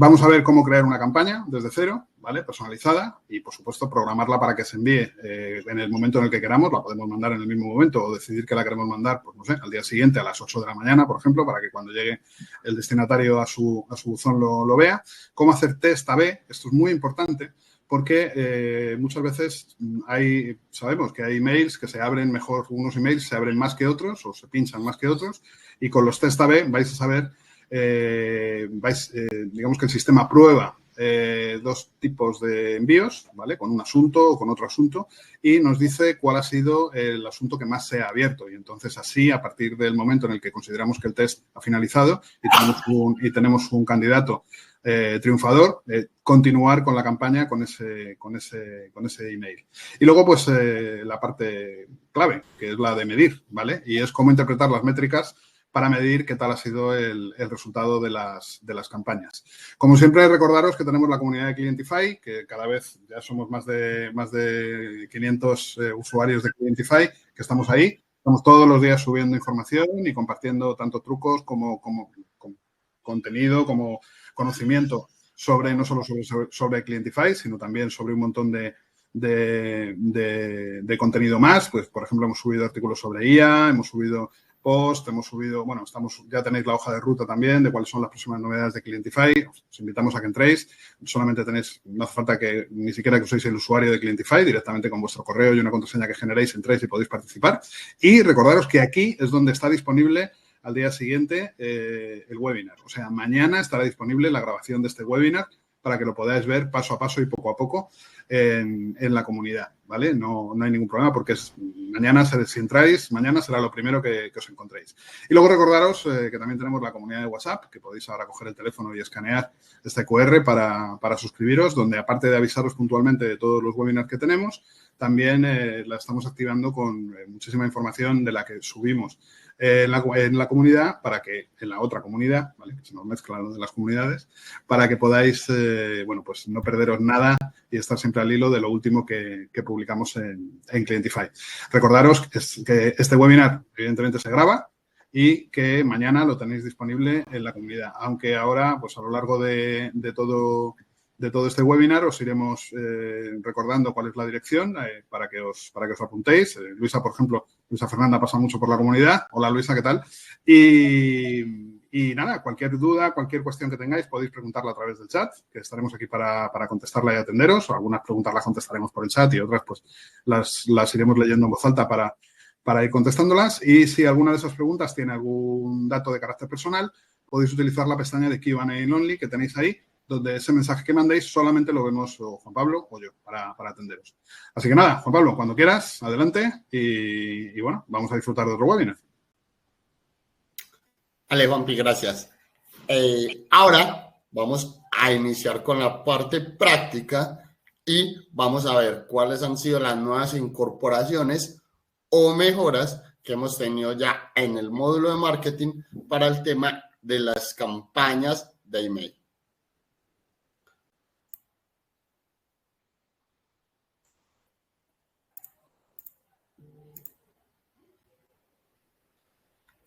vamos a ver cómo crear una campaña desde cero, ¿vale? Personalizada y, por supuesto, programarla para que se envíe en el momento en el que queramos. La podemos mandar en el mismo momento o decidir que la queremos mandar, pues no sé, al día siguiente a las 8 de la mañana, por ejemplo, para que cuando llegue el destinatario a su buzón lo vea. Cómo hacer test A/B, esto es muy importante porque muchas veces sabemos que hay emails que se abren mejor, unos emails se abren más que otros o se pinchan más que otros y con los test A/B vais a saber, digamos que el sistema prueba dos tipos de envíos, ¿vale? Con un asunto o con otro asunto y nos dice cuál ha sido el asunto que más se ha abierto. Y entonces así, a partir del momento en el que consideramos que el test ha finalizado y tenemos un candidato triunfador, continuar con la campaña con ese email. Y luego, pues, la parte clave, que es la de medir, ¿vale? Y es cómo interpretar las métricas para medir qué tal ha sido el resultado de las campañas. Como siempre, recordaros que tenemos la comunidad de Clientify, que cada vez ya somos más de 500 usuarios de Clientify, que estamos ahí. Estamos todos los días subiendo información y compartiendo tanto trucos como contenido, como conocimiento no solo sobre Clientify, sino también sobre un montón de contenido más. Pues, por ejemplo, hemos subido artículos sobre IA, hemos subido post, hemos subido, bueno, ya tenéis la hoja de ruta también de cuáles son las próximas novedades de Clientify. Os invitamos a que entréis. Solamente no hace falta que ni siquiera que uséis el usuario de Clientify, directamente con vuestro correo y una contraseña que generéis, entréis y podéis participar. Y recordaros que aquí es donde está disponible al día siguiente el webinar. O sea, mañana estará disponible la grabación de este webinar para que lo podáis ver paso a paso y poco a poco en la comunidad, ¿vale? No hay ningún problema porque mañana, si entráis, mañana será lo primero que os encontréis. Y luego recordaros que también tenemos la comunidad de WhatsApp, que podéis ahora coger el teléfono y escanear este QR para suscribiros, donde aparte de avisaros puntualmente de todos los webinars que tenemos, también la estamos activando con muchísima información de la que subimos en la comunidad, en la otra comunidad, ¿vale? Que se nos mezclan lo de las comunidades, para que podáis, bueno, pues no perderos nada y estar siempre al hilo de lo último que publicamos en Clientify. Recordaros que este webinar, evidentemente, se graba y que mañana lo tenéis disponible en la comunidad. Aunque ahora, pues a lo largo de todo este webinar os iremos recordando cuál es la dirección para que os apuntéis. Luisa, por ejemplo, Luisa Fernanda pasa mucho por la comunidad. Hola, Luisa, ¿qué tal? Y nada, cualquier duda, cualquier cuestión que tengáis, podéis preguntarla a través del chat, que estaremos aquí para contestarla y atenderos. O algunas preguntas las contestaremos por el chat y otras pues las iremos leyendo en voz alta para ir contestándolas. Y si alguna de esas preguntas tiene algún dato de carácter personal, podéis utilizar la pestaña de Q&A Only que tenéis ahí, donde ese mensaje que mandéis solamente lo vemos o Juan Pablo o yo para atenderos. Así que nada, Juan Pablo, cuando quieras, adelante y bueno, vamos a disfrutar de otro webinar. Vale, Juanpi, gracias. Ahora vamos a iniciar con la parte práctica y vamos a ver cuáles han sido las nuevas incorporaciones o mejoras que hemos tenido ya en el módulo de marketing para el tema de las campañas de email.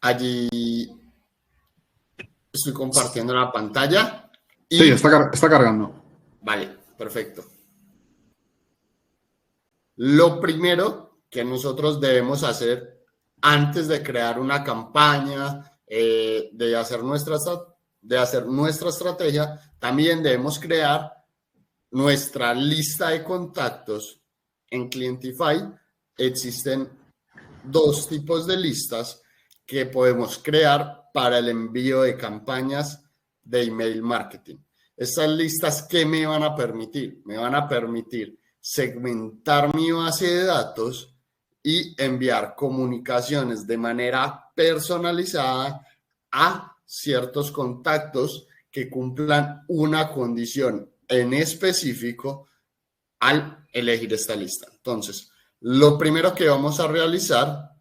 Allí estoy compartiendo la pantalla. Sí, está cargando. Vale, perfecto. Lo primero que nosotros debemos hacer antes de crear una campaña, de hacer nuestra estrategia, también debemos crear nuestra lista de contactos. En Clientify existen dos tipos de listas que podemos crear para el envío de campañas de email marketing. Estas listas, ¿qué me van a permitir? Me van a permitir segmentar mi base de datos y enviar comunicaciones de manera personalizada a ciertos contactos que cumplan una condición en específico al elegir esta lista. Entonces, lo primero que vamos a realizar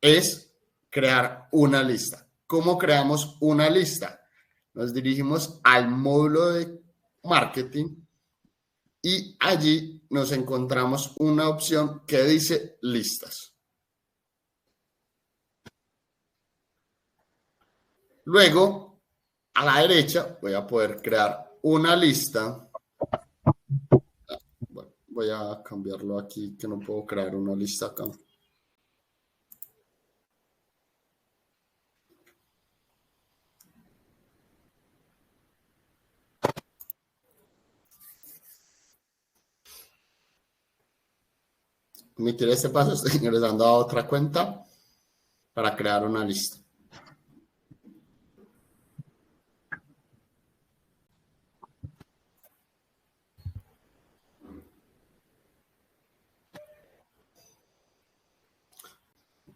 es crear una lista. ¿Cómo creamos una lista? Nos dirigimos al módulo de marketing y allí nos encontramos una opción que dice listas. Luego, a la derecha, voy a poder crear una lista. Bueno, voy a cambiarlo aquí, que no puedo crear una lista acá. Omitir este paso, estoy ingresando a otra cuenta para crear una lista.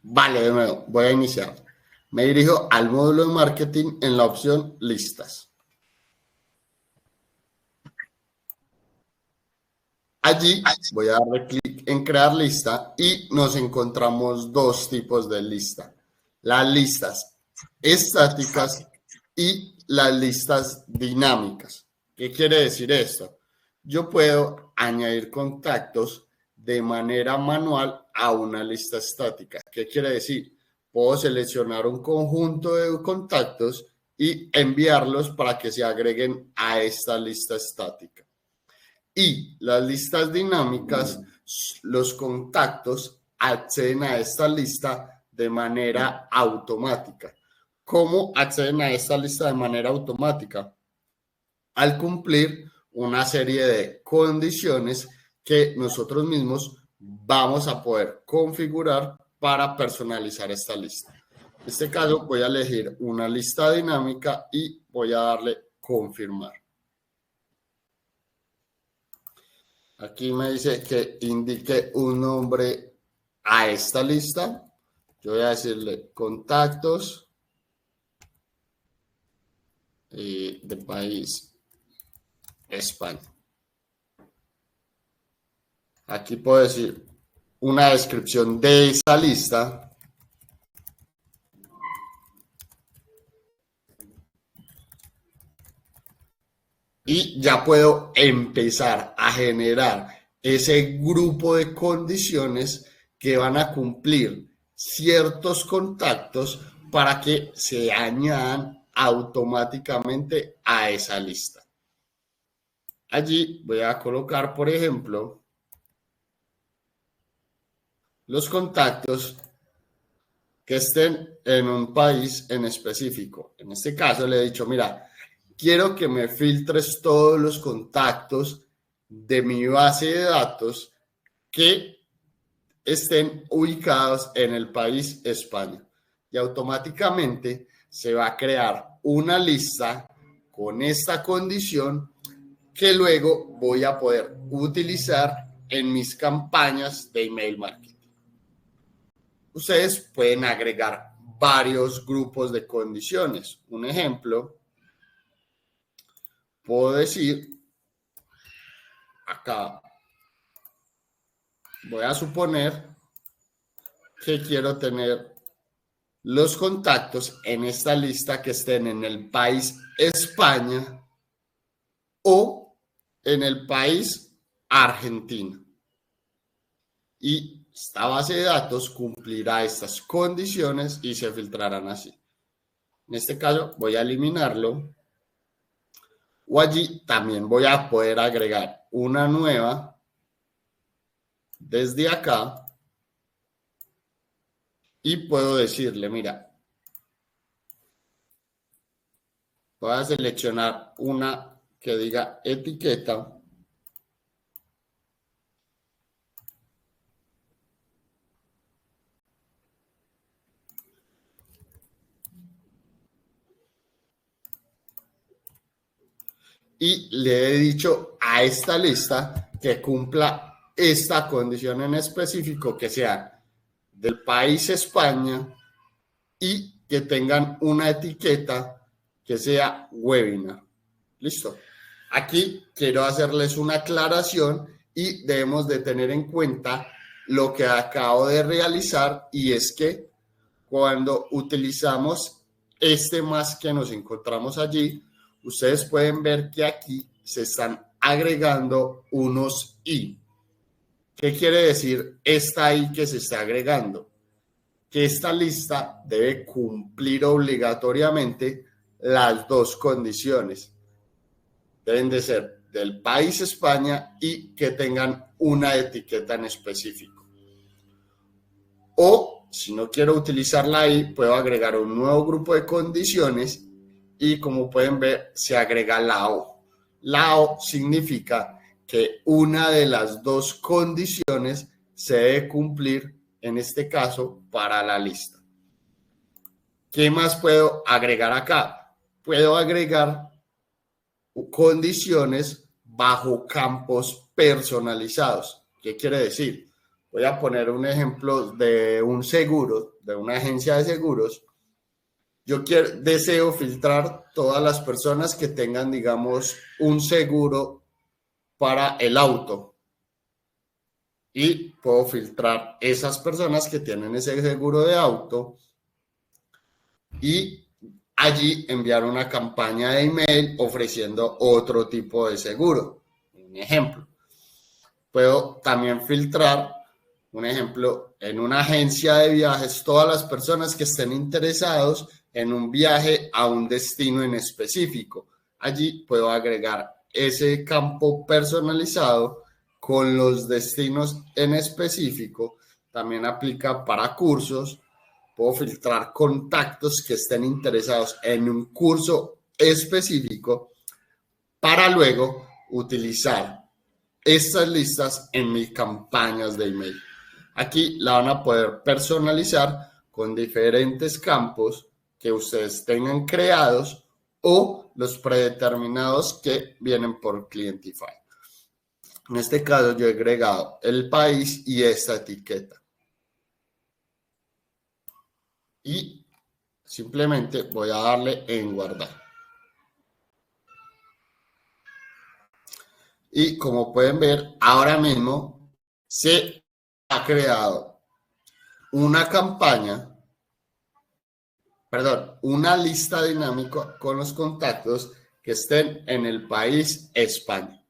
Vale, de nuevo, voy a iniciar. Me dirijo al módulo de marketing en la opción listas. Allí voy a darle clic en crear lista y nos encontramos dos tipos de lista. Las listas estáticas y las listas dinámicas. ¿Qué quiere decir esto? Yo puedo añadir contactos de manera manual a una lista estática. ¿Qué quiere decir? Puedo seleccionar un conjunto de contactos y enviarlos para que se agreguen a esta lista estática. Y las listas dinámicas, los contactos acceden a esta lista de manera automática. ¿Cómo acceden a esta lista de manera automática? Al cumplir una serie de condiciones que nosotros mismos vamos a poder configurar para personalizar esta lista. En este caso voy a elegir una lista dinámica y voy a darle confirmar. Aquí me dice que indique un nombre a esta lista. Yo voy a decirle contactos de país España. Aquí puedo decir una descripción de esa lista. Y ya puedo empezar a generar ese grupo de condiciones que van a cumplir ciertos contactos para que se añadan automáticamente a esa lista. Allí voy a colocar, por ejemplo, los contactos que estén en un país en específico. En este caso le he dicho, mira, quiero que me filtres todos los contactos de mi base de datos que estén ubicados en el país España. Y automáticamente se va a crear una lista con esta condición que luego voy a poder utilizar en mis campañas de email marketing. Ustedes pueden agregar varios grupos de condiciones. Un ejemplo, puedo decir, acá, voy a suponer que quiero tener los contactos en esta lista que estén en el país España o en el país Argentina. Y esta base de datos cumplirá estas condiciones y se filtrarán así. En este caso voy a eliminarlo. O allí también voy a poder agregar una nueva desde acá y puedo decirle, mira, voy a seleccionar una que diga etiqueta y le he dicho a esta lista que cumpla esta condición en específico, que sea del país España y que tengan una etiqueta que sea webinar. Listo. Aquí quiero hacerles una aclaración y debemos de tener en cuenta lo que acabo de realizar, y es que cuando utilizamos este más que nos encontramos allí, ustedes pueden ver que aquí se están agregando unos i. ¿Qué quiere decir esta i que se está agregando? Que esta lista debe cumplir obligatoriamente las dos condiciones. deben de ser del país España y que tengan una etiqueta en específico. O si no quiero utilizarla ahí, puedo agregar un nuevo grupo de condiciones y como pueden ver, se agrega la O. La O significa que una de las dos condiciones se debe cumplir, en este caso, para la lista. ¿Qué más puedo agregar acá? Puedo agregar condiciones bajo campos personalizados. ¿Qué quiere decir? Voy a poner un ejemplo de un seguro, de una agencia de seguros. Yo deseo filtrar todas las personas que tengan, digamos, un seguro para el auto. Y puedo filtrar esas personas que tienen ese seguro de auto y allí enviar una campaña de email ofreciendo otro tipo de seguro. Un ejemplo. Puedo también filtrar, un ejemplo, en una agencia de viajes, todas las personas que estén interesados en un viaje a un destino en específico. Allí puedo agregar ese campo personalizado con los destinos en específico. También aplica para cursos. Puedo filtrar contactos que estén interesados en un curso específico para luego utilizar estas listas en mis campañas de email. Aquí la van a poder personalizar con diferentes campos que ustedes tengan creados o los predeterminados que vienen por Clientify. En este caso yo he agregado el país y esta etiqueta. Y simplemente voy a darle en guardar. Y como pueden ver, ahora mismo se ha creado una campaña, una lista dinámica con los contactos que estén en el país España.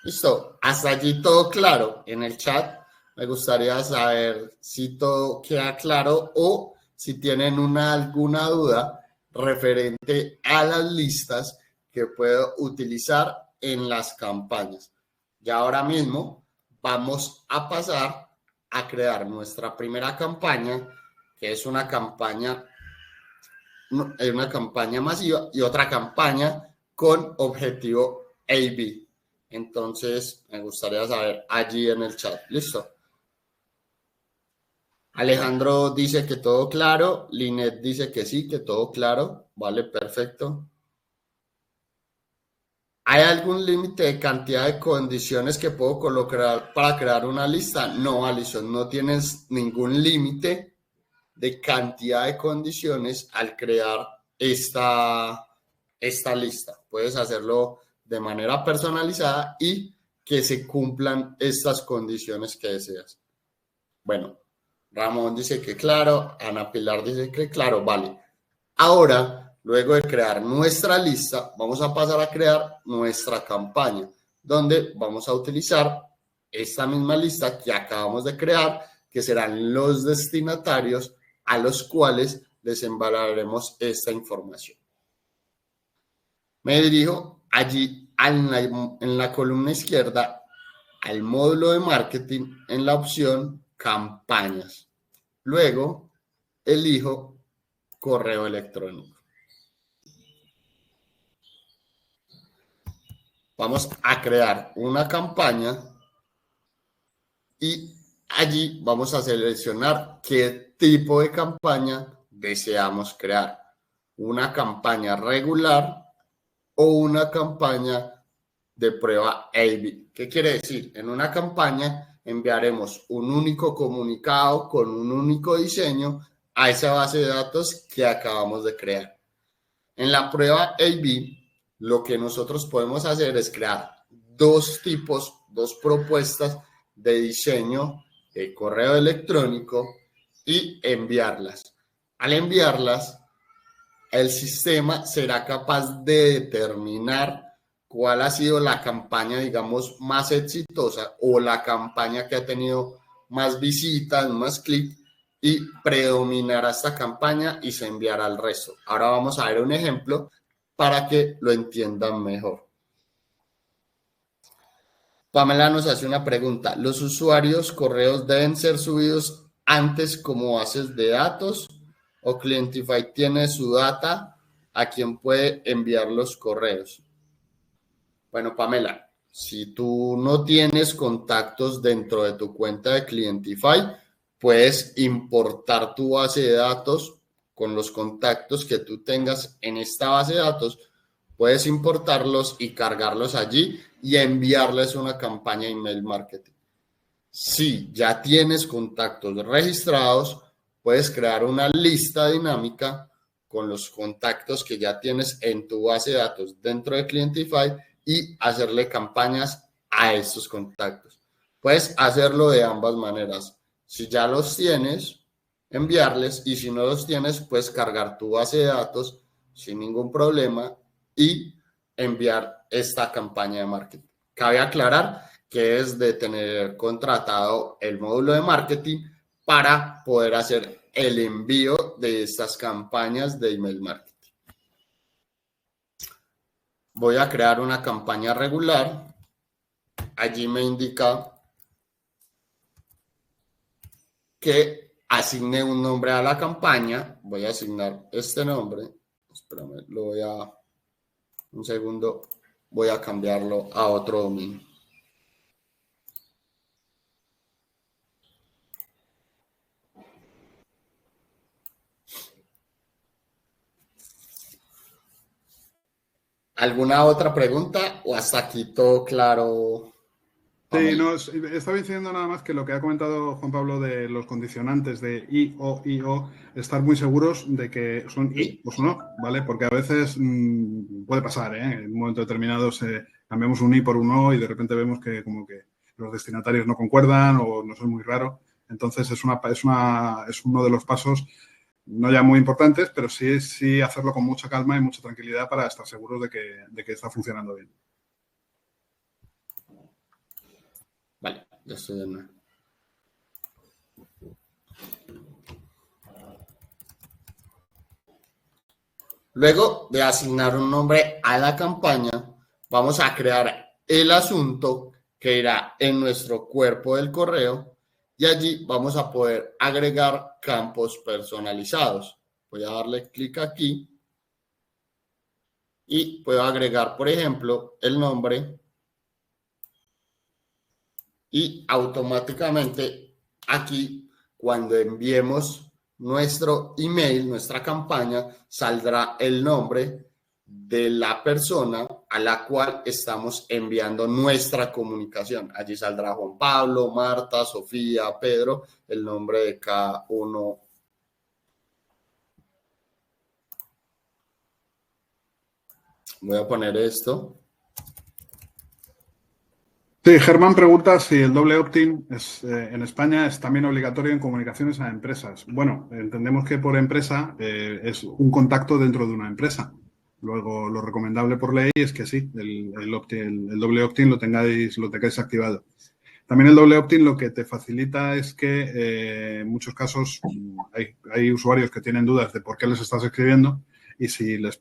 Listo, hasta allí todo claro. En el chat me gustaría saber si todo queda claro o si tienen alguna duda referente a las listas que puedo utilizar en las campañas. Y ahora mismo vamos a pasar a crear nuestra primera campaña, que es una campaña masiva y otra campaña con objetivo A/B. Entonces, me gustaría saber allí en el chat. ¿Listo? Alejandro dice que todo claro. Linet dice que sí, que todo claro. Vale, perfecto. ¿Hay algún límite de cantidad de condiciones que puedo colocar para crear una lista? No, Alison, no tienes ningún límite de cantidad de condiciones al crear esta lista. Puedes hacerlo de manera personalizada y que se cumplan estas condiciones que deseas. Bueno, Ramón dice que claro, Ana Pilar dice que claro, vale. Ahora, luego de crear nuestra lista, vamos a pasar a crear nuestra campaña, donde vamos a utilizar esta misma lista que acabamos de crear, que serán los destinatarios a los cuales les enviaremos esta información. Me dirijo allí en la columna izquierda al módulo de marketing en la opción campañas. Luego elijo correo electrónico. Vamos a crear una campaña y allí vamos a seleccionar qué tipo de campaña deseamos crear. Una campaña regular o una campaña de prueba A/B. ¿Qué quiere decir? En una campaña enviaremos un único comunicado con un único diseño a esa base de datos que acabamos de crear. En la prueba A/B, lo que nosotros podemos hacer es crear dos propuestas de diseño de correo electrónico y enviarlas. Al enviarlas, el sistema será capaz de determinar cuál ha sido la campaña, digamos, más exitosa o la campaña que ha tenido más visitas, más clics y predominará esta campaña y se enviará al resto. Ahora vamos a ver un ejemplo para que lo entiendan mejor. Pamela nos hace una pregunta. ¿Los usuarios correos deben ser subidos antes como bases de datos o Clientify tiene su data a quien puede enviar los correos? Bueno, Pamela, si tú no tienes contactos dentro de tu cuenta de Clientify, puedes importar tu base de datos con los contactos que tú tengas en esta base de datos. Puedes importarlos y cargarlos allí y enviarles una campaña de email marketing. Si ya tienes contactos registrados, puedes crear una lista dinámica con los contactos que ya tienes en tu base de datos dentro de Clientify y hacerle campañas a estos contactos. Puedes hacerlo de ambas maneras. Si ya los tienes, enviarles, y si no los tienes, puedes cargar tu base de datos sin ningún problema y enviar esta campaña de marketing. Cabe aclarar que es de tener contratado el módulo de marketing para poder hacer el envío de estas campañas de email marketing. Voy a crear una campaña regular. Allí me indica que asigne un nombre a la campaña. Voy a asignar este nombre. Espérame, un segundo, voy a cambiarlo a otro dominio. ¿Alguna otra pregunta o hasta aquí todo claro? Sí, no, estaba diciendo nada más que lo que ha comentado Juan Pablo de los condicionantes de I o, estar muy seguros de que son I o son O, ¿vale? Porque a veces puede pasar, ¿eh? En un momento determinado cambiamos un I por un O y de repente vemos que como que los destinatarios no concuerdan o nos es muy raro. Entonces es uno de los pasos, no ya muy importantes, pero sí hacerlo con mucha calma y mucha tranquilidad para estar seguros de que está funcionando bien. Vale, ya estoy de nuevo. Luego de asignar un nombre a la campaña, vamos a crear el asunto que irá en nuestro cuerpo del correo y allí vamos a poder agregar campos personalizados. Voy a darle clic aquí y puedo agregar, por ejemplo, el nombre y automáticamente aquí, cuando enviemos nuestro email, nuestra campaña, saldrá el nombre de la persona a la cual estamos enviando nuestra comunicación. Allí saldrá Juan Pablo, Marta, Sofía, Pedro, el nombre de cada uno. Voy a poner esto. Sí, Germán pregunta si el doble opt-in en España es también obligatorio en comunicaciones a empresas. Bueno, entendemos que por empresa es un contacto dentro de una empresa. Luego, lo recomendable por ley es que sí, el doble opt-in lo tengáis activado. También el doble opt-in lo que te facilita es que en muchos casos hay usuarios que tienen dudas de por qué les estás escribiendo y si les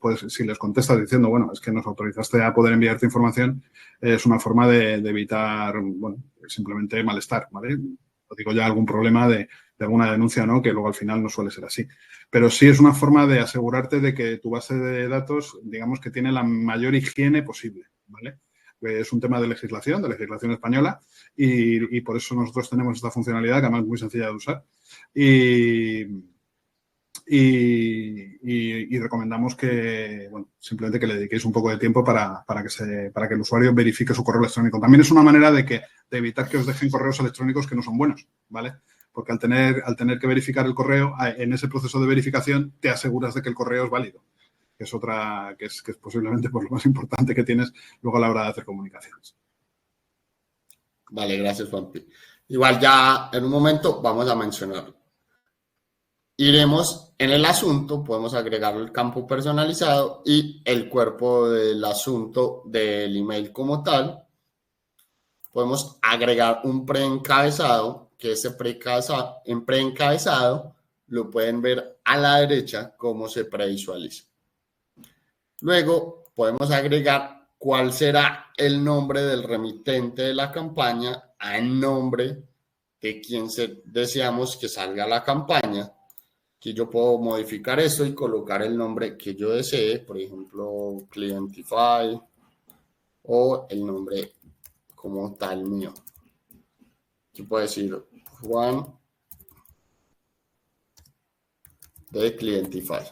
contestas diciendo, bueno, es que nos autorizaste a poder enviarte información, es una forma de evitar, bueno, simplemente malestar, ¿vale? No digo ya algún problema de alguna denuncia, ¿no? Que luego al final no suele ser así. Pero sí es una forma de asegurarte de que tu base de datos, digamos que tiene la mayor higiene posible, ¿vale? Es un tema de legislación española y por eso nosotros tenemos esta funcionalidad que además es muy sencilla de usar y recomendamos que, bueno, simplemente que le dediquéis un poco de tiempo para que el usuario verifique su correo electrónico. También es una manera de evitar que os dejen correos electrónicos que no son buenos, ¿vale? Porque al tener que verificar el correo, en ese proceso de verificación te aseguras de que el correo es válido, que es posiblemente por lo más importante que tienes luego a la hora de hacer comunicaciones. Vale, gracias, Juanpi. Igual ya en un momento vamos a mencionarlo. Iremos en el asunto, podemos agregar el campo personalizado y el cuerpo del asunto del email como tal. Podemos agregar un preencabezado, que ese preencabezado lo pueden ver a la derecha cómo se previsualiza. Luego podemos agregar cuál será el nombre del remitente de la campaña al nombre de quien deseamos que salga la campaña. Aquí yo puedo modificar esto y colocar el nombre que yo desee, por ejemplo, Clientify, o el nombre como tal mío. Aquí puedo decir Juan de Clientify.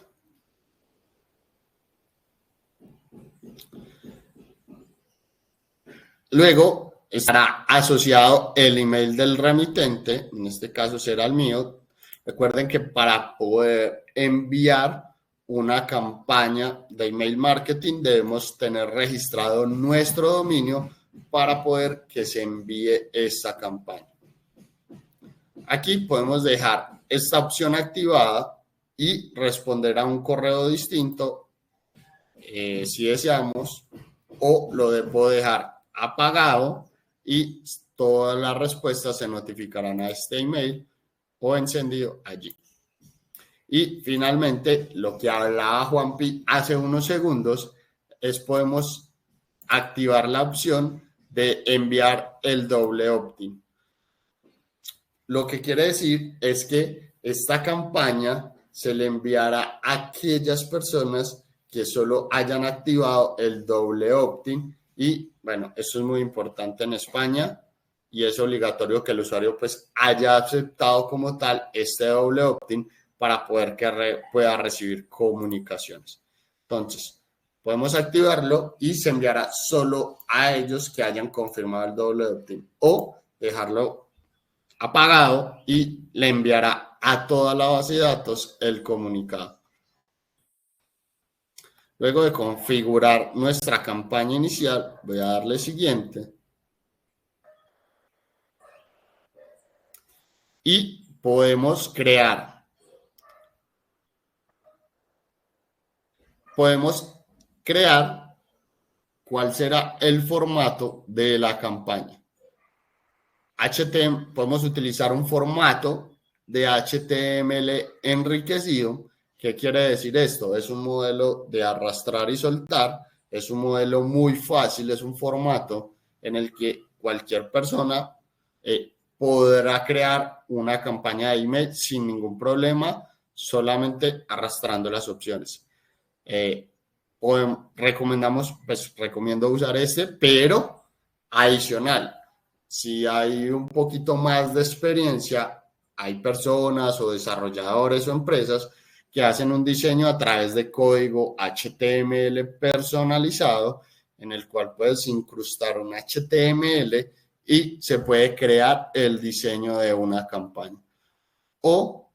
Luego estará asociado el email del remitente, en este caso será el mío. Recuerden que para poder enviar una campaña de email marketing debemos tener registrado nuestro dominio para poder que se envíe esta campaña. Aquí podemos dejar esta opción activada y responder a un correo distinto si deseamos, o lo puedo dejar apagado y todas las respuestas se notificarán a este email o encendido allí. Y finalmente, lo que hablaba Juanpi hace unos segundos es podemos activar la opción de enviar el doble opt-in. Lo que quiere decir es que esta campaña se le enviará a aquellas personas que solo hayan activado el doble opt-in. Y bueno, eso es muy importante en España y es obligatorio que el usuario pues haya aceptado como tal este doble opt-in para poder que pueda recibir comunicaciones. Entonces, podemos activarlo y se enviará solo a ellos que hayan confirmado el doble opt-in, o dejarlo apagado y le enviará a toda la base de datos el comunicado. Luego de configurar nuestra campaña inicial, voy a darle siguiente. Y podemos crear cuál será el formato de la campaña. Podemos utilizar un formato de HTML enriquecido. ¿Qué quiere decir esto? Es un modelo de arrastrar y soltar, es un modelo muy fácil, es un formato en el que cualquier persona podrá crear una campaña de email sin ningún problema, solamente arrastrando las opciones. Recomiendo usar este, pero adicional, si hay un poquito más de experiencia, hay personas o desarrolladores o empresas que hacen un diseño a través de código HTML personalizado, en el cual puedes incrustar un HTML y se puede crear el diseño de una campaña. O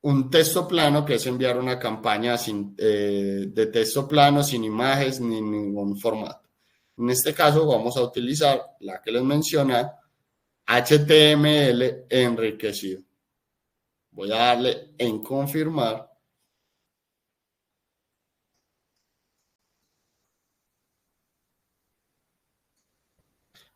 un texto plano, que es enviar una campaña de texto plano, sin imágenes ni ningún formato. En este caso vamos a utilizar la que les menciona, HTML enriquecido. Voy a darle en confirmar.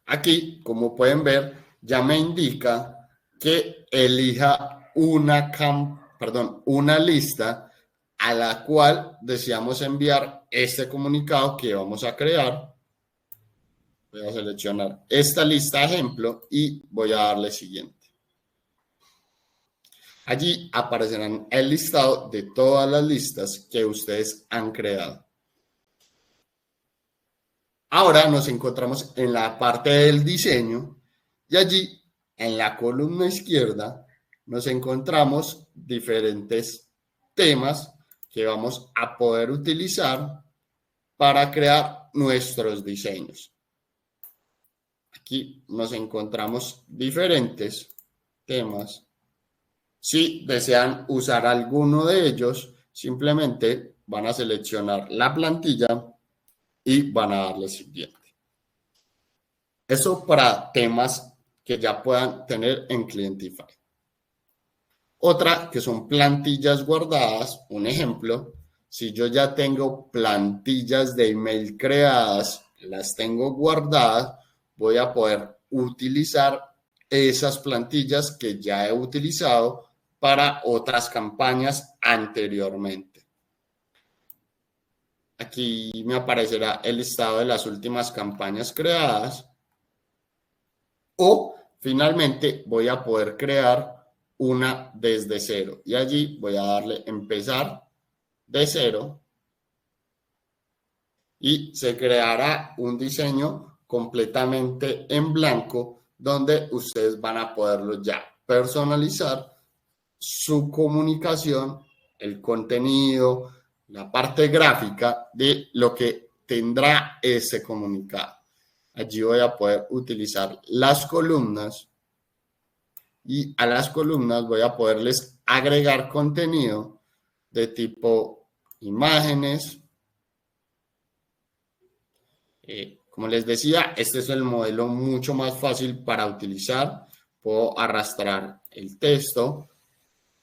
Aquí, como pueden ver, ya me indica que elija una lista a la cual deseamos enviar este comunicado que vamos a crear. Voy a seleccionar esta lista ejemplo y voy a darle siguiente. Allí aparecerán el listado de todas las listas que ustedes han creado. Ahora nos encontramos en la parte del diseño y allí en la columna izquierda nos encontramos diferentes temas que vamos a poder utilizar para crear nuestros diseños. Aquí nos encontramos diferentes temas. Si desean usar alguno de ellos, simplemente van a seleccionar la plantilla y van a darle siguiente. Eso para temas que ya puedan tener en Clientify. Otra que son plantillas guardadas. Un ejemplo, si yo ya tengo plantillas de email creadas, las tengo guardadas, voy a poder utilizar esas plantillas que ya he utilizado para otras campañas anteriormente. aquí me aparecerá el listado de las últimas campañas creadas. O finalmente voy a poder crear una desde cero. Y allí voy a darle empezar de cero. Y se creará un diseño completamente en blanco donde ustedes van a poderlo ya personalizar su comunicación, el contenido, la parte gráfica de lo que tendrá ese comunicado. Allí voy a poder utilizar las columnas y a las columnas voy a poderles agregar contenido de tipo imágenes. Como les decía, este es el modelo mucho más fácil para utilizar. Puedo arrastrar el texto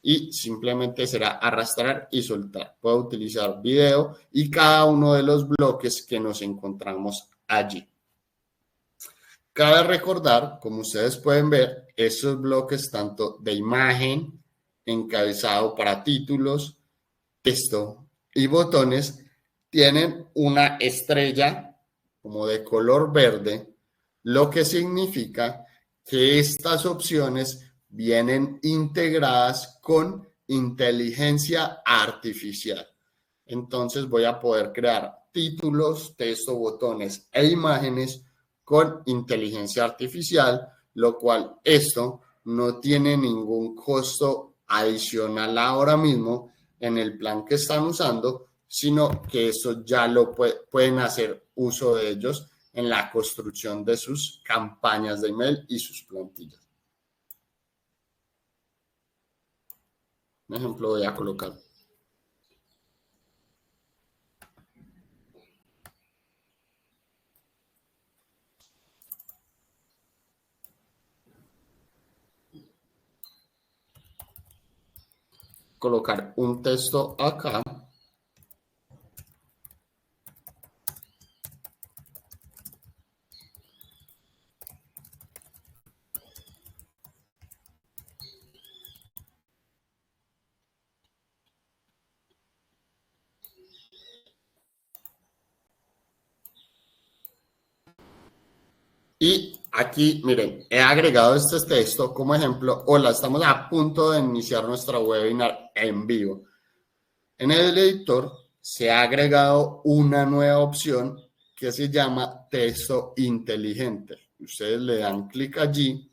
y simplemente será arrastrar y soltar. Puedo utilizar video y cada uno de los bloques que nos encontramos allí. Cabe recordar, como ustedes pueden ver, esos bloques tanto de imagen, encabezado para títulos, texto y botones tienen una estrella como de color verde, lo que significa que estas opciones vienen integradas con inteligencia artificial. Entonces voy a poder crear títulos, texto, botones e imágenes con inteligencia artificial, lo cual esto no tiene ningún costo adicional ahora mismo en el plan que están usando, sino que eso ya lo pueden hacer uso de ellos en la construcción de sus campañas de email y sus plantillas. Un ejemplo voy a colocar. Colocar un texto acá. Y aquí, miren, he agregado este texto como ejemplo. Hola, estamos a punto de iniciar nuestra webinar en vivo. En el editor se ha agregado una nueva opción que se llama texto inteligente. Ustedes le dan clic allí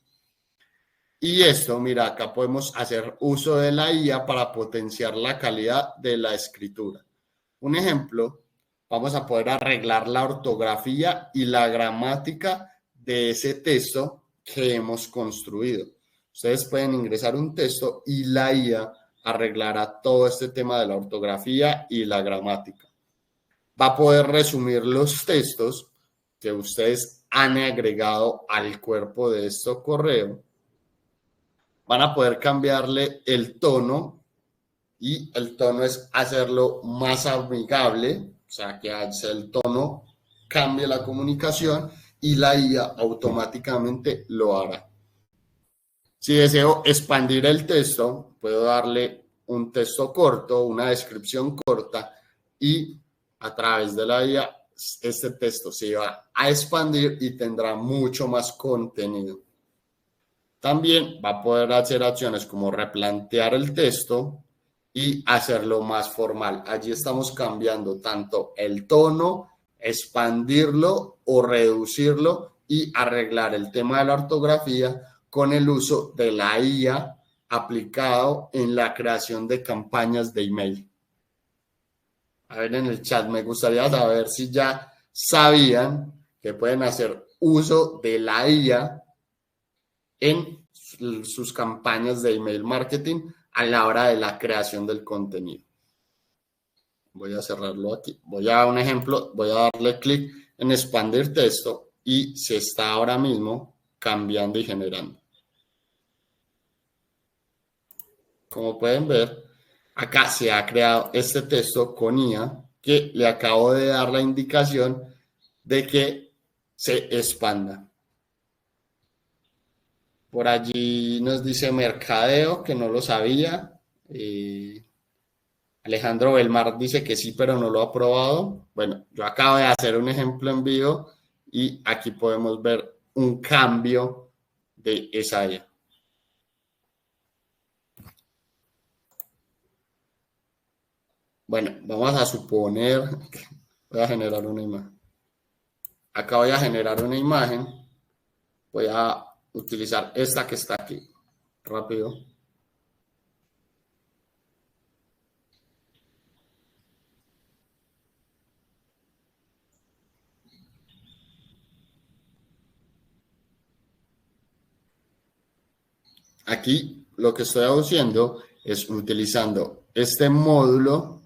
y esto, mira, acá podemos hacer uso de la IA para potenciar la calidad de la escritura. Un ejemplo, vamos a poder arreglar la ortografía y la gramática de ese texto que hemos construido. Ustedes pueden ingresar un texto y la IA arreglará todo este tema de la ortografía y la gramática. Va a poder resumir los textos que ustedes han agregado al cuerpo de este correo. Van a poder cambiarle el tono y el tono es hacerlo más amigable, o sea, que el tono cambie la comunicación y la IA automáticamente lo hará. Si deseo expandir el texto, puedo darle un texto corto, una descripción corta y a través de la IA este texto se va a expandir y tendrá mucho más contenido. También va a poder hacer acciones como replantear el texto y hacerlo más formal. Allí estamos cambiando tanto el tono, expandirlo o reducirlo y arreglar el tema de la ortografía con el uso de la IA aplicado en la creación de campañas de email. A ver en el chat, me gustaría saber si ya sabían que pueden hacer uso de la IA en sus campañas de email marketing a la hora de la creación del contenido. Voy a cerrarlo aquí. Voy a un ejemplo, voy a darle clic en expandir texto y se está ahora mismo cambiando y generando. Como pueden ver, acá se ha creado este texto con IA que le acabo de dar la indicación de que se expanda. Por allí nos dice mercadeo, que no lo sabía. Alejandro Belmar dice que sí, pero no lo ha probado. Bueno, yo acabo de hacer un ejemplo en vivo y aquí podemos ver un cambio de esa IA. Bueno, vamos a suponer que voy a generar una imagen. Acá voy a generar una imagen. Voy a utilizar esta que está aquí. Rápido. Aquí lo que estoy haciendo es utilizando este módulo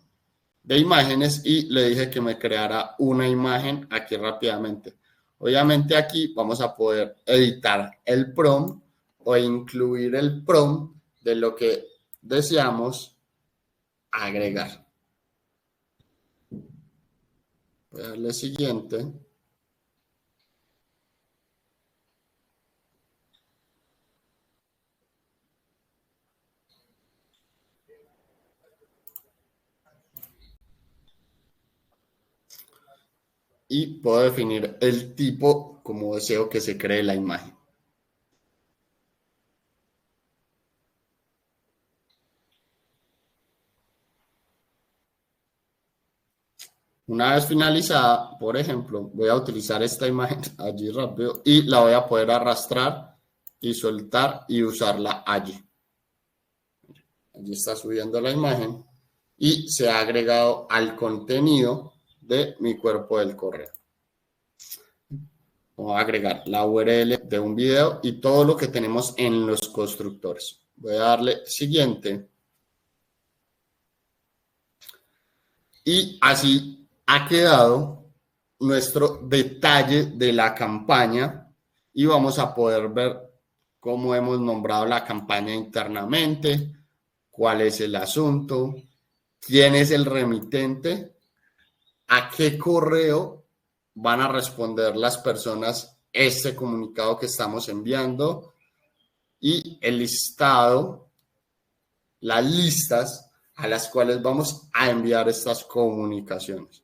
de imágenes y le dije que me creara una imagen aquí rápidamente. Obviamente aquí vamos a poder editar el prompt o incluir el prompt de lo que deseamos agregar. Voy a darle siguiente. Y puedo definir el tipo como deseo que se cree la imagen. Una vez finalizada, por ejemplo, voy a utilizar esta imagen allí rápido y la voy a poder arrastrar y soltar y usarla allí. Allí está subiendo la imagen y se ha agregado al contenido de mi cuerpo del correo. Voy a agregar la URL de un video y todo lo que tenemos en los constructores. Voy a darle siguiente. Y así ha quedado nuestro detalle de la campaña y vamos a poder ver cómo hemos nombrado la campaña internamente, cuál es el asunto, quién es el remitente, a qué correo van a responder las personas este comunicado que estamos enviando y el listado, las listas a las cuales vamos a enviar estas comunicaciones.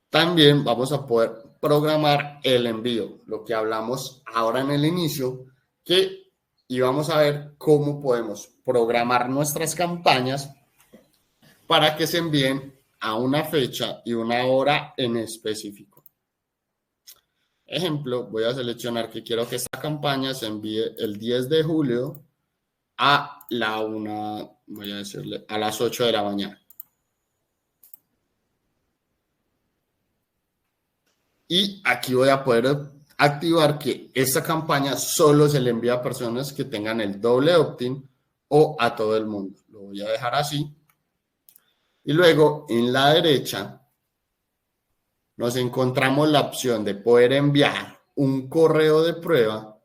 También vamos a poder programar el envío, lo que hablamos ahora en el inicio, y vamos a ver cómo podemos programar nuestras campañas para que se envíen a una fecha y una hora en específico. Ejemplo, voy a seleccionar que quiero que esta campaña se envíe el 10 de julio a a las 8 de la mañana. Y aquí voy a poder activar que esta campaña solo se le envía a personas que tengan el doble opt-in o a todo el mundo. Lo voy a dejar así. Y luego en la derecha nos encontramos la opción de poder enviar un correo de prueba.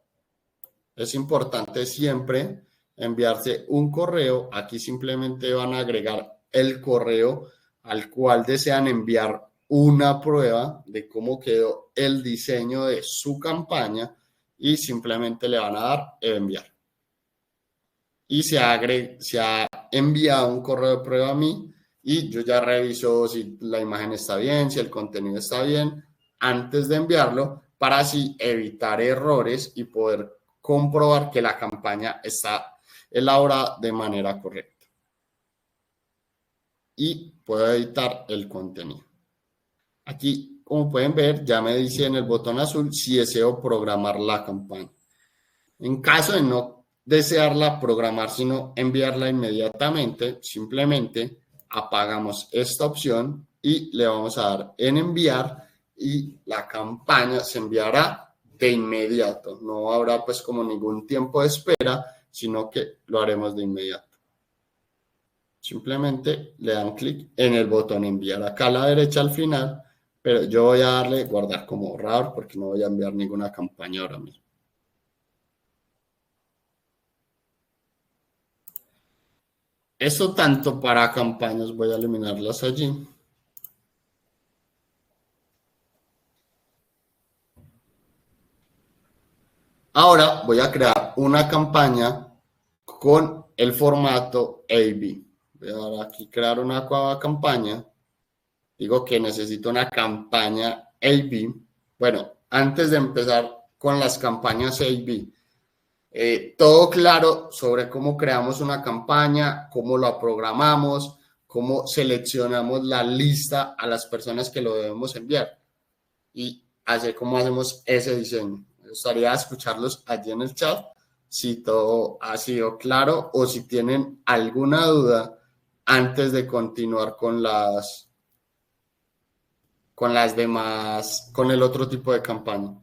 Es importante siempre enviarse un correo. Aquí simplemente van a agregar el correo al cual desean enviar una prueba de cómo quedó el diseño de su campaña y simplemente le van a dar enviar. Y se ha enviado un correo de prueba a mí y yo ya reviso si la imagen está bien, si el contenido está bien, antes de enviarlo para así evitar errores y poder comprobar que la campaña está elaborada de manera correcta. Y puedo editar el contenido. Aquí, como pueden ver, ya me dice en el botón azul si deseo programar la campaña. En caso de no desearla programar, sino enviarla inmediatamente, simplemente apagamos esta opción y le vamos a dar en enviar y la campaña se enviará de inmediato. No habrá pues como ningún tiempo de espera, sino que lo haremos de inmediato. Simplemente le dan clic en el botón enviar acá a la derecha al final, pero yo voy a darle guardar como borrador porque no voy a enviar ninguna campaña ahora mismo. Eso tanto para campañas, voy a eliminarlas allí. Ahora voy a crear una campaña con el formato A/B. voy a dar aquí crear una nueva campaña. Digo que necesito una campaña A/B. Bueno, antes de empezar con las campañas A/B, todo claro sobre cómo creamos una campaña, cómo la programamos, cómo seleccionamos la lista a las personas que lo debemos enviar y así cómo hacemos ese diseño. Me gustaría escucharlos allí en el chat si todo ha sido claro o si tienen alguna duda antes de continuar con las demás, con el otro tipo de campaña.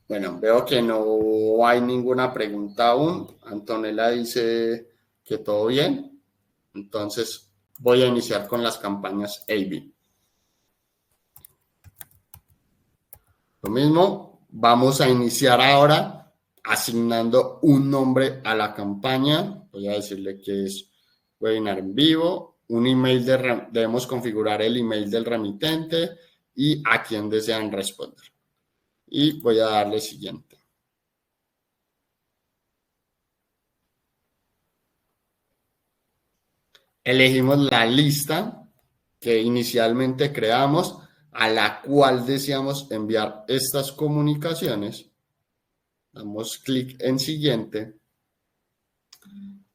Bueno, veo que no hay ninguna pregunta aún. Antonella dice que todo bien. Entonces voy a iniciar con las campañas A/B. Lo mismo, vamos a iniciar ahora asignando un nombre a la campaña. Voy a decirle que es webinar en vivo. Un email debemos configurar el email del remitente y a quién desean responder. Y voy a darle siguiente. Elegimos la lista que inicialmente creamos a la cual deseamos enviar estas comunicaciones. Damos clic en siguiente.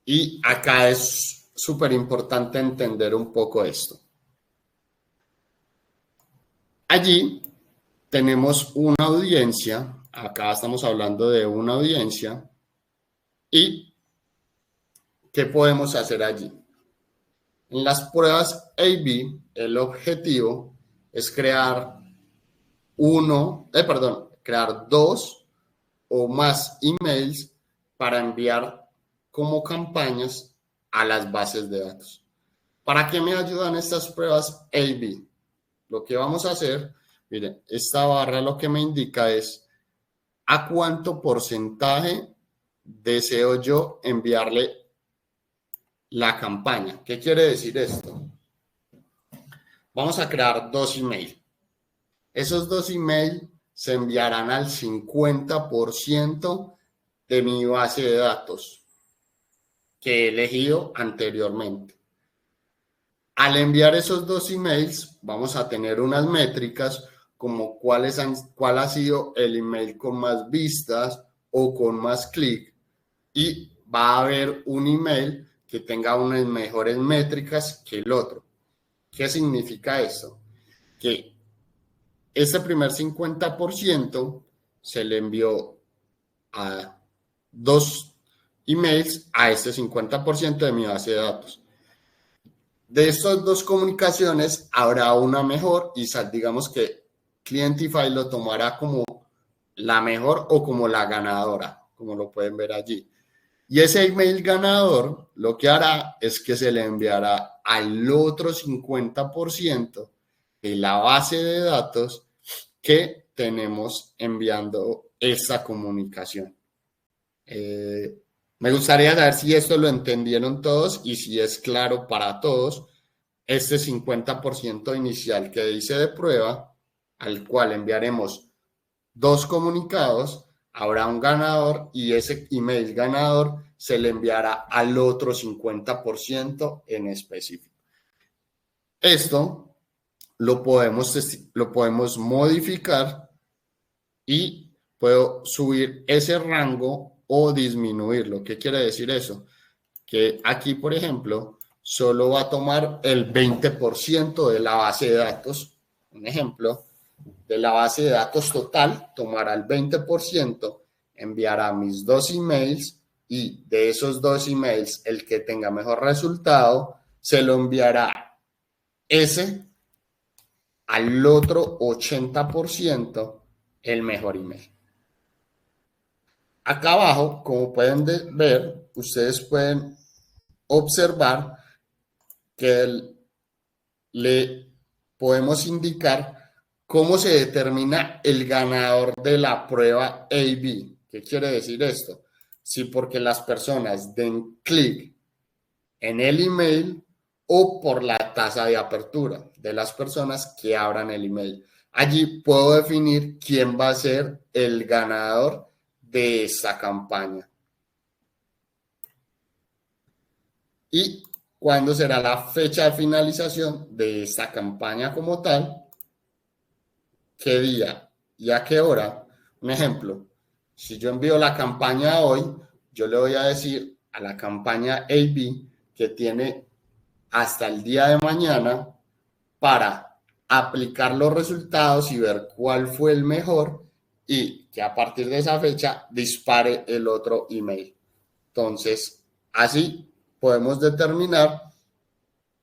Y acá es súper importante entender un poco esto. Allí tenemos una audiencia. Acá estamos hablando de una audiencia. ¿Y qué podemos hacer allí? En las pruebas A/B, el objetivo es crear dos o más emails para enviar como campañas a las bases de datos. ¿Para qué me ayudan estas pruebas A/B? Lo que vamos a hacer, miren, esta barra lo que me indica es a cuánto porcentaje deseo yo enviarle la campaña. ¿Qué quiere decir esto? Vamos a crear dos emails. Esos dos emails se enviarán al 50% de mi base de datos que he elegido anteriormente. Al enviar esos dos emails, vamos a tener unas métricas como cuál ha sido el email con más vistas o con más clic, y va a haber un email que tenga unas mejores métricas que el otro. ¿Qué significa eso? Que ese primer 50% se le envió a dos emails a este 50% de mi base de datos. De estas dos comunicaciones habrá una mejor y digamos que Clientify lo tomará como la mejor o como la ganadora, como lo pueden ver allí. Y ese email ganador lo que hará es que se le enviará al otro 50% de la base de datos que tenemos enviando esta comunicación. Me gustaría saber si esto lo entendieron todos y si es claro para todos. Este 50% inicial que dice de prueba, al cual enviaremos dos comunicados, habrá un ganador y ese email ganador se le enviará al otro 50% en específico. Esto lo podemos modificar y puedo subir ese rango o disminuirlo. ¿Qué quiere decir eso? Que aquí, por ejemplo, solo va a tomar el 20% de la base de datos. Un ejemplo, de la base de datos total, tomará el 20%, enviará mis dos emails y de esos dos emails, el que tenga mejor resultado, se lo enviará ese al otro 80% el mejor email. Acá abajo, como pueden ver, ustedes pueden observar que le podemos indicar cómo se determina el ganador de la prueba A/B. ¿Qué quiere decir esto? Si porque las personas den clic en el email o por la tasa de apertura de las personas que abran el email. allí puedo definir quién va a ser el ganador de esta campaña. Y cuándo será la fecha de finalización de esta campaña como tal, qué día y a qué hora. Un ejemplo, si yo envío la campaña hoy, yo le voy a decir a la campaña AB que tiene hasta el día de mañana para aplicar los resultados y ver cuál fue el mejor y que a partir de esa fecha dispare el otro email. Entonces, así podemos determinar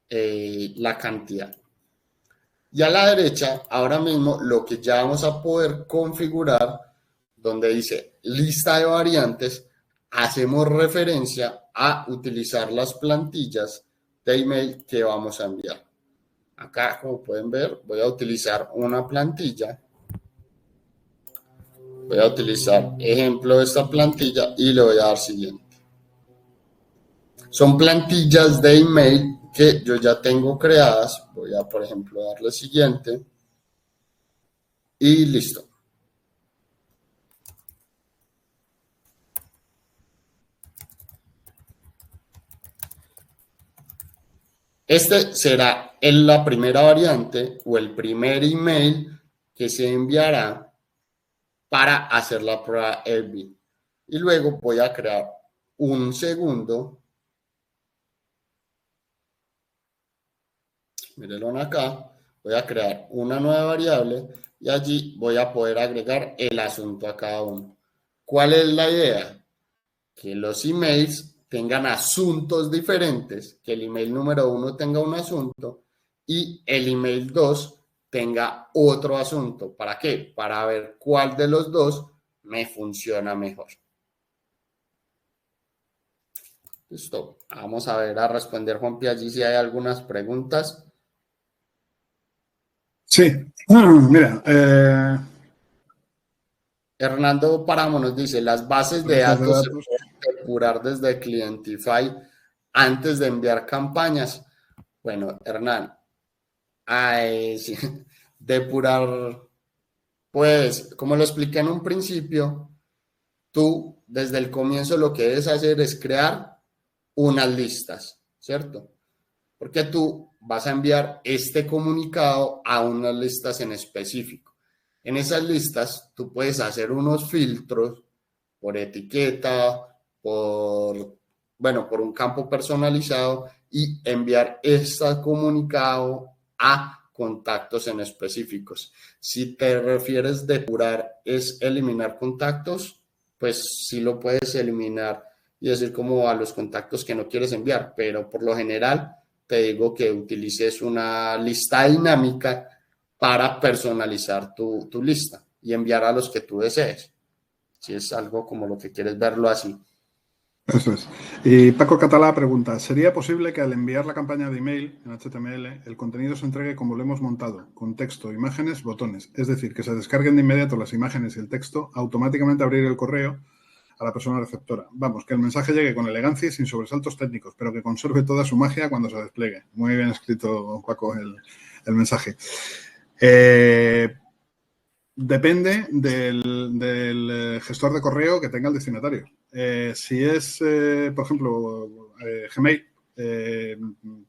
la cantidad. Y a la derecha, ahora mismo, lo que ya vamos a poder configurar, donde dice lista de variantes, hacemos referencia a utilizar las plantillas de email que vamos a enviar. Acá, como pueden ver, voy a utilizar una plantilla. Voy a utilizar ejemplo de esta plantilla y le voy a dar siguiente. Son plantillas de email que yo ya tengo creadas. Voy a, por ejemplo, darle siguiente. Y listo. Este será la primera variante o el primer email que se enviará para hacer la prueba AB. Y luego voy a crear un segundo. Mírenlo acá. Voy a crear una nueva variable y allí voy a poder agregar el asunto a cada uno. ¿Cuál es la idea? Que los emails tengan asuntos diferentes, que el email número 1 tenga un asunto y el email 2 tenga otro asunto. ¿Para qué? Para ver cuál de los dos me funciona mejor. Listo. Vamos a ver, a responder, Juanpi, allí si hay algunas preguntas. Sí, mira. Hernando Páramo nos dice, las bases de datos se pueden depurar desde Clientify antes de enviar campañas. Bueno, Hernán, sí, depurar, pues, como lo expliqué en un principio, tú desde el comienzo lo que debes hacer es crear unas listas, ¿cierto? Porque tú vas a enviar este comunicado a unas listas en específico. En esas listas tú puedes hacer unos filtros por etiqueta, por un campo personalizado y enviar este comunicado a contactos en específicos. Si te refieres depurar es eliminar contactos, pues sí lo puedes eliminar y decir como a los contactos que no quieres enviar, pero por lo general te digo que utilices una lista dinámica para personalizar tu lista y enviar a los que tú desees. Si es algo como lo que quieres verlo así. Eso es. Y Paco Catalá pregunta, ¿sería posible que al enviar la campaña de email en HTML, el contenido se entregue como lo hemos montado, con texto, imágenes, botones? Es decir, que se descarguen de inmediato las imágenes y el texto, automáticamente abrir el correo a la persona receptora. Vamos, que el mensaje llegue con elegancia y sin sobresaltos técnicos, pero que conserve toda su magia cuando se despliegue. Muy bien escrito, Paco, el mensaje. Depende del gestor de correo que tenga el destinatario. Si es, por ejemplo, Gmail,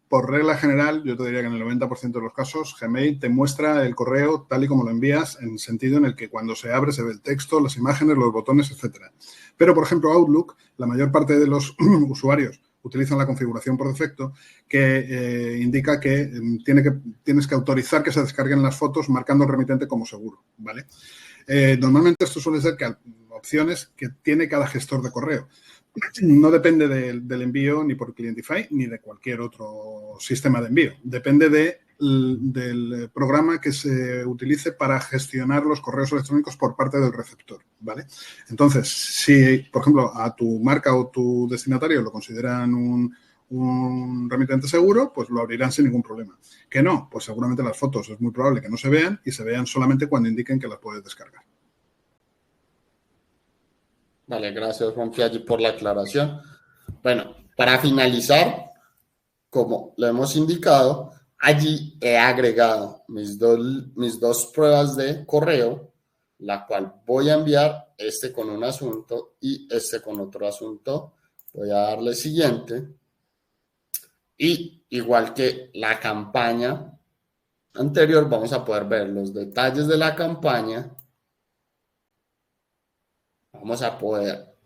por regla general, yo te diría que en el 90% de los casos, Gmail te muestra el correo tal y como lo envías, en el sentido en el que cuando se abre se ve el texto, las imágenes, los botones, etcétera. Pero, por ejemplo, Outlook, la mayor parte de los usuarios utilizan la configuración por defecto que indica que tienes que autorizar que se descarguen las fotos marcando el remitente como seguro, ¿vale? Normalmente esto suele ser opciones que tiene cada gestor de correo. No depende del envío ni por Clientify ni de cualquier otro sistema de envío. Depende del programa que se utilice para gestionar los correos electrónicos por parte del receptor, ¿vale? Entonces, si, por ejemplo, a tu marca o tu destinatario lo consideran un remitente seguro, pues lo abrirán sin ningún problema. Que no, pues seguramente las fotos es muy probable que no se vean y se vean solamente cuando indiquen que las puedes descargar. Vale, gracias, Juan Fiaggi, por la aclaración. Bueno, para finalizar, como lo hemos indicado, Allí he agregado mis dos pruebas de correo, la cual voy a enviar este con un asunto y este con otro asunto. Voy a darle siguiente. Y igual que la campaña anterior, vamos a poder ver los detalles de la campaña. Vamos a poder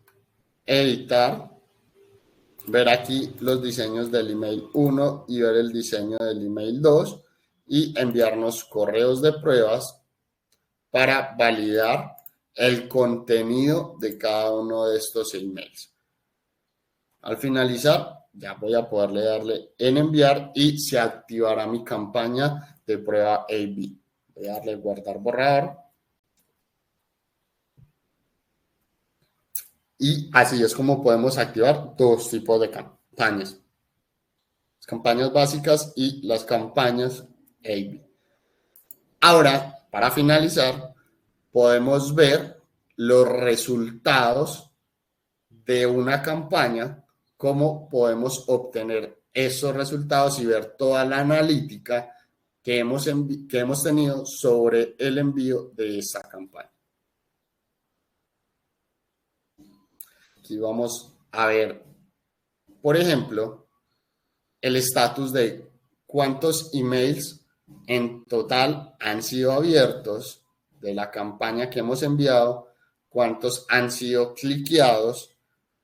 editar, ver aquí los diseños del email 1 y ver el diseño del email 2 y enviarnos correos de pruebas para validar el contenido de cada uno de estos emails. Al finalizar, ya voy a poderle darle en enviar y se activará mi campaña de prueba A/B. Voy a darle guardar borrador. Y así es como podemos activar dos tipos de campañas. Las campañas básicas y las campañas A/B. Ahora, para finalizar, podemos ver los resultados de una campaña, cómo podemos obtener esos resultados y ver toda la analítica que hemos tenido sobre el envío de esa campaña. Aquí vamos a ver, por ejemplo, el estatus de cuántos emails en total han sido abiertos de la campaña que hemos enviado, cuántos han sido cliqueados,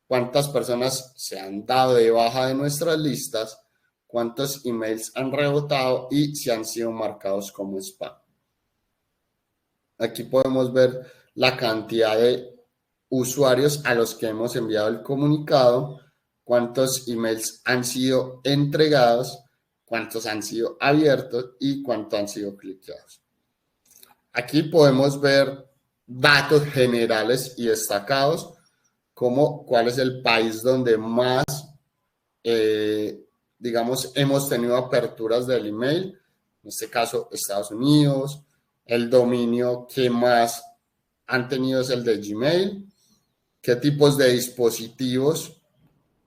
cuántas personas se han dado de baja de nuestras listas, cuántos emails han rebotado y si han sido marcados como spam. Aquí podemos ver la cantidad de usuarios a los que hemos enviado el comunicado, cuántos emails han sido entregados, cuántos han sido abiertos y cuántos han sido cliqueados. Aquí podemos ver datos generales y destacados, como cuál es el país donde más, digamos, hemos tenido aperturas del email, en este caso Estados Unidos, el dominio que más han tenido es el de Gmail, qué tipos de dispositivos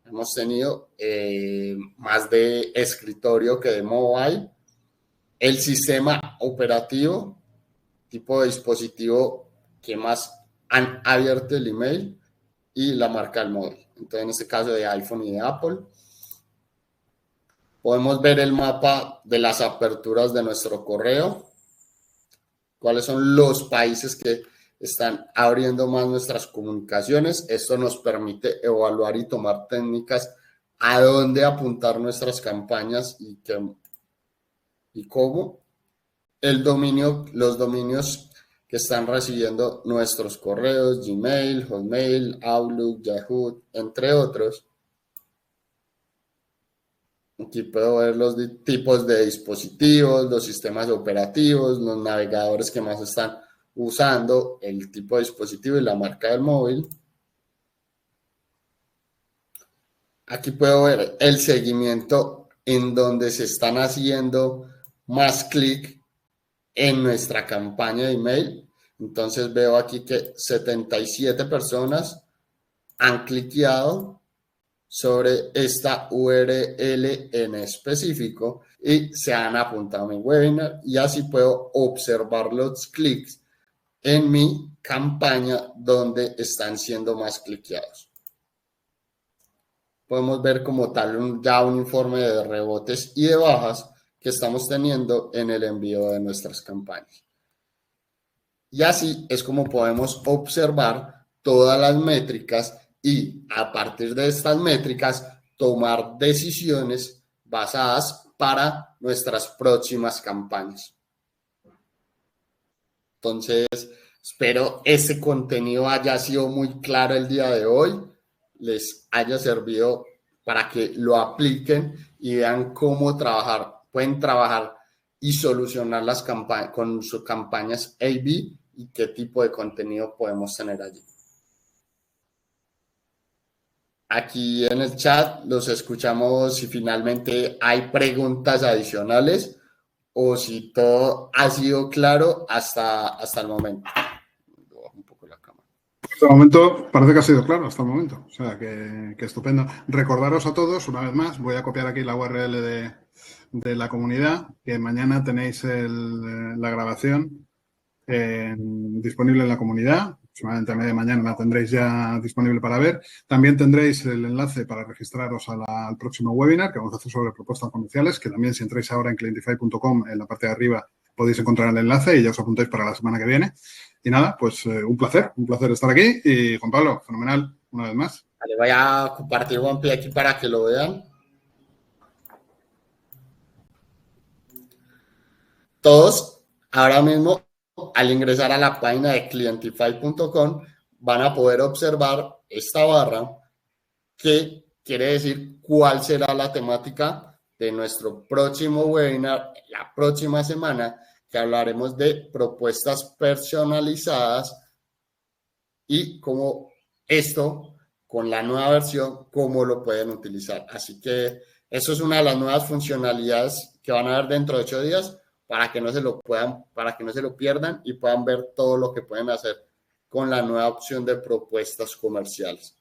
hemos tenido, más de escritorio que de mobile, el sistema operativo, tipo de dispositivo que más han abierto el email y la marca del móvil. Entonces, en este caso de iPhone y de Apple. Podemos ver el mapa de las aperturas de nuestro correo, cuáles son los países que están abriendo más nuestras comunicaciones. Esto nos permite evaluar y tomar técnicas a dónde apuntar nuestras campañas y cómo. Los dominios que están recibiendo nuestros correos, Gmail, Hotmail, Outlook, Yahoo, entre otros. Aquí puedo ver los tipos de dispositivos, los sistemas operativos, los navegadores que más están usando, el tipo de dispositivo y la marca del móvil. Aquí puedo ver el seguimiento en donde se están haciendo más clic en nuestra campaña de email. Entonces veo aquí que 77 personas han cliqueado sobre esta URL en específico y se han apuntado a mi webinar, y así puedo observar los clics en mi campaña donde están siendo más cliqueados. Podemos ver como tal ya un informe de rebotes y de bajas que estamos teniendo en el envío de nuestras campañas. Y así es como podemos observar todas las métricas y a partir de estas métricas tomar decisiones basadas para nuestras próximas campañas. Entonces, espero ese contenido haya sido muy claro el día de hoy, les haya servido para que lo apliquen y vean cómo pueden trabajar y solucionar las campañas con sus campañas A/B y qué tipo de contenido podemos tener allí. Aquí en el chat los escuchamos si finalmente hay preguntas adicionales o si todo ha sido claro hasta el momento. Un poco la cámara. Hasta el momento parece que ha sido claro, hasta el momento. O sea, que estupendo. Recordaros a todos, una vez más, voy a copiar aquí la URL de de la comunidad, que mañana tenéis la grabación disponible en la comunidad. Aproximadamente a media mañana la tendréis ya disponible para ver. También tendréis el enlace para registraros al próximo webinar que vamos a hacer sobre propuestas comerciales, que también si entráis ahora en clientify.com, en la parte de arriba podéis encontrar el enlace y ya os apuntáis para la semana que viene. Y nada, pues un placer estar aquí. Y Juan Pablo, fenomenal, una vez más. Vale, voy a compartir OnePay aquí para que lo vean. Todos ahora mismo, al ingresar a la página de clientify.com, van a poder observar esta barra que quiere decir cuál será la temática de nuestro próximo webinar la próxima semana, que hablaremos de propuestas personalizadas y cómo esto, con la nueva versión, cómo lo pueden utilizar. Así que eso es una de las nuevas funcionalidades que van a ver dentro de 8 días para que no se lo pierdan y puedan ver todo lo que pueden hacer con la nueva opción de propuestas comerciales.